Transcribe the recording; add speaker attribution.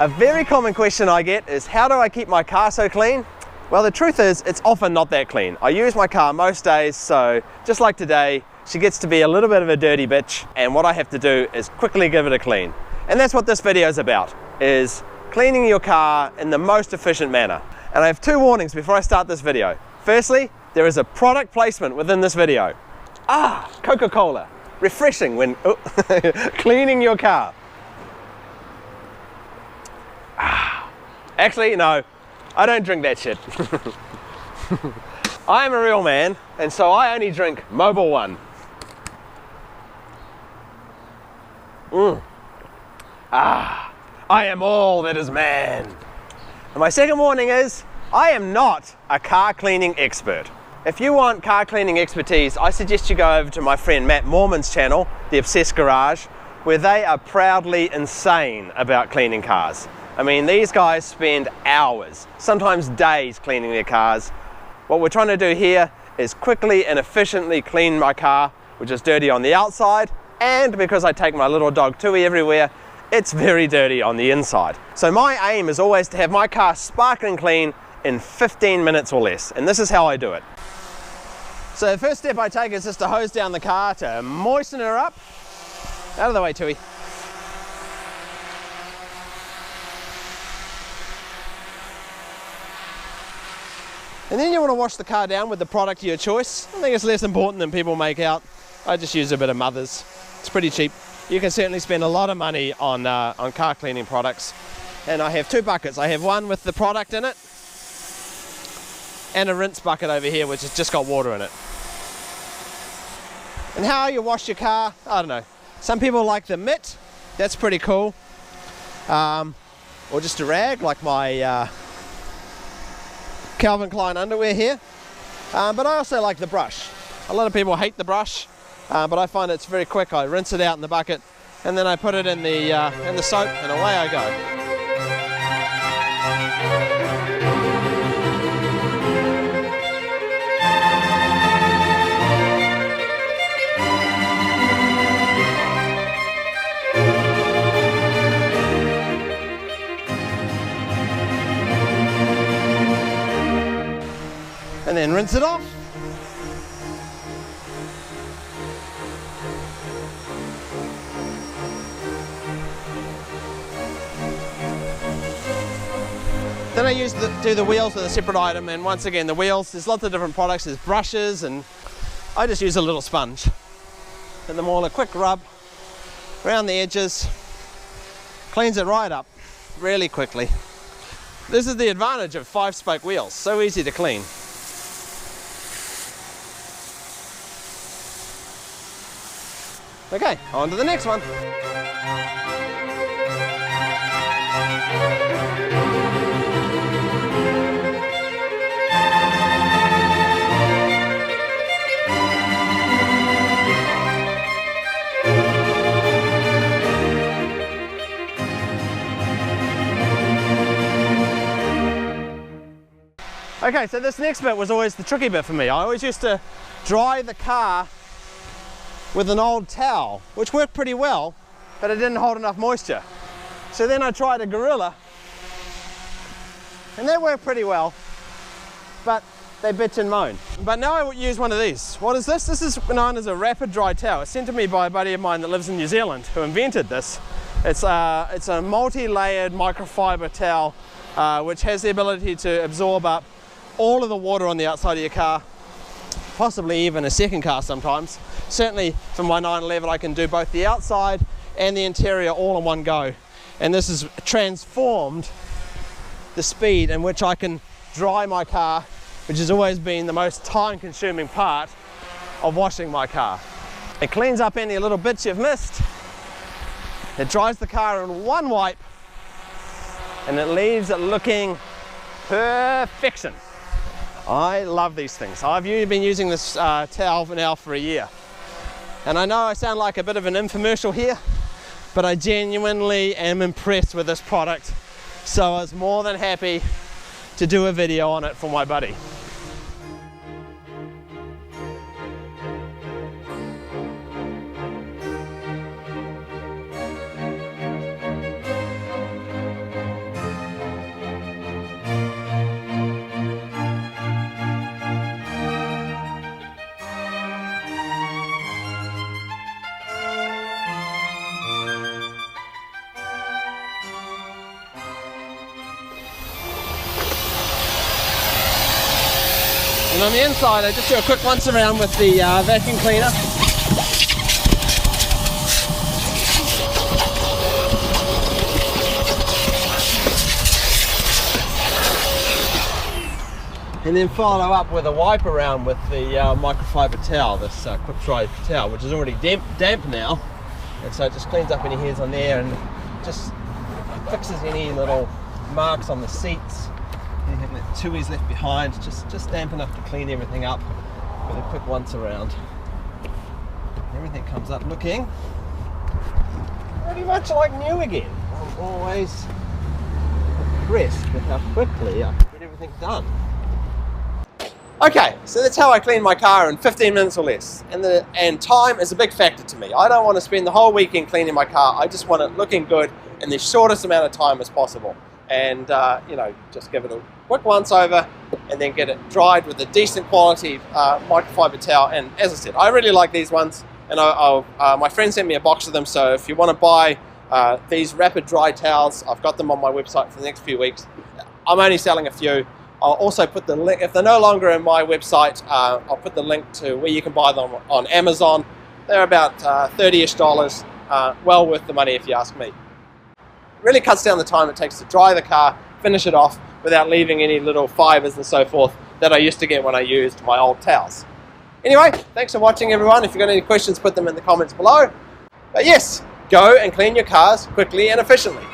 Speaker 1: A very common question I get is, how do I keep my car so clean? Well, the truth is, it's often not that clean. I use my car most days, so just like today, she gets to be a little bit of a dirty bitch, and what I have to do is quickly give it a clean. And that's what this video is about, is cleaning your car in the most efficient manner. And I have two warnings before I start this video. Firstly, there is a product placement within this video. Coca-Cola. Refreshing when cleaning your car. Actually, no, I don't drink that shit. I am a real man, and so I only drink Mobil 1. I am all that is man. And my second warning is, I am not a car cleaning expert. If you want car cleaning expertise, I suggest you go over to my friend Matt Moreman's channel, The Obsessed Garage, where they are proudly insane about cleaning cars. I mean, these guys spend hours, sometimes days, cleaning their cars. What we're trying to do here is quickly and efficiently clean my car, which is dirty on the outside, and because I take my little dog Tui everywhere, it's very dirty on the inside. So my aim is always to have my car sparkling clean in 15 minutes or less, and this is how I do it. So the first step I take is just to hose down the car to moisten her up. Out of the way, Tui. And then you want to wash the car down with the product of your choice. I think it's less important than people make out. I just use a bit of Mother's. It's pretty cheap. You can certainly spend a lot of money on car cleaning products. And I have two buckets. I have one with the product in it, and a rinse bucket over here which has just got water in it. And how you wash your car, I don't know. Some people like the mitt. That's pretty cool. Or just a rag like my Calvin Klein underwear here, but I also like the brush. A lot of people hate the brush, but I find it's very quick. I rinse it out in the bucket, and then I put it in the soap, and away I go. And then rinse it off. Then I do the wheels with a separate item, and once again the wheels, there's lots of different products, there's brushes, and I just use a little sponge. Give them all a quick rub around the edges, cleans it right up really quickly. This is the advantage of 5-spoke wheels, so easy to clean. Okay, on to the next one. Okay, so this next bit was always the tricky bit for me. I always used to dry the car with an old towel, which worked pretty well, but it didn't hold enough moisture. So then I tried a Gorilla, and that worked pretty well, but they bitch and moan. But now I use one of these. What is this? This is known as a rapid dry towel. It's sent to me by a buddy of mine that lives in New Zealand who invented this. It's a multi-layered microfiber towel which has the ability to absorb up all of the water on the outside of your car, possibly even a second car sometimes. Certainly for my 911 I can do both the outside and the interior all in one go. And this has transformed the speed in which I can dry my car, which has always been the most time-consuming part of washing my car. It cleans up any little bits you've missed, it dries the car in one wipe, and it leaves it looking perfection. I love these things. I've been using this towel now for a year. And I know I sound like a bit of an infomercial here, but I genuinely am impressed with this product. So I was more than happy to do a video on it for my buddy. And on the inside, I just do a quick once around with the vacuum cleaner. And then follow up with a wipe around with the microfiber towel, this quick dry towel, which is already damp now. And so it just cleans up any hairs on there and just fixes any little marks on the seats, anything that Tui's left behind, just damp enough to clean everything up with a quick once around. Everything comes up looking pretty much like new again. I'm always impressed with how quickly I get everything done. Okay, so that's how I clean my car in 15 minutes or less. And time is a big factor to me. I don't want to spend the whole weekend cleaning my car. I just want it looking good in the shortest amount of time as possible. And, you know, just give it a quick once over and then get it dried with a decent quality microfiber towel. And as I said, I really like these ones. And my friend sent me a box of them. So if you want to buy these rapid dry towels, I've got them on my website for the next few weeks. I'm only selling a few. I'll also put the link, if they're no longer in my website, I'll put the link to where you can buy them on Amazon. They're about $30-ish, well worth the money if you ask me. It really cuts down the time it takes to dry the car, finish it off without leaving any little fibers and so forth that I used to get when I used my old towels. Anyway, thanks for watching everyone. If you've got any questions, put them in the comments below. But yes, go and clean your cars quickly and efficiently.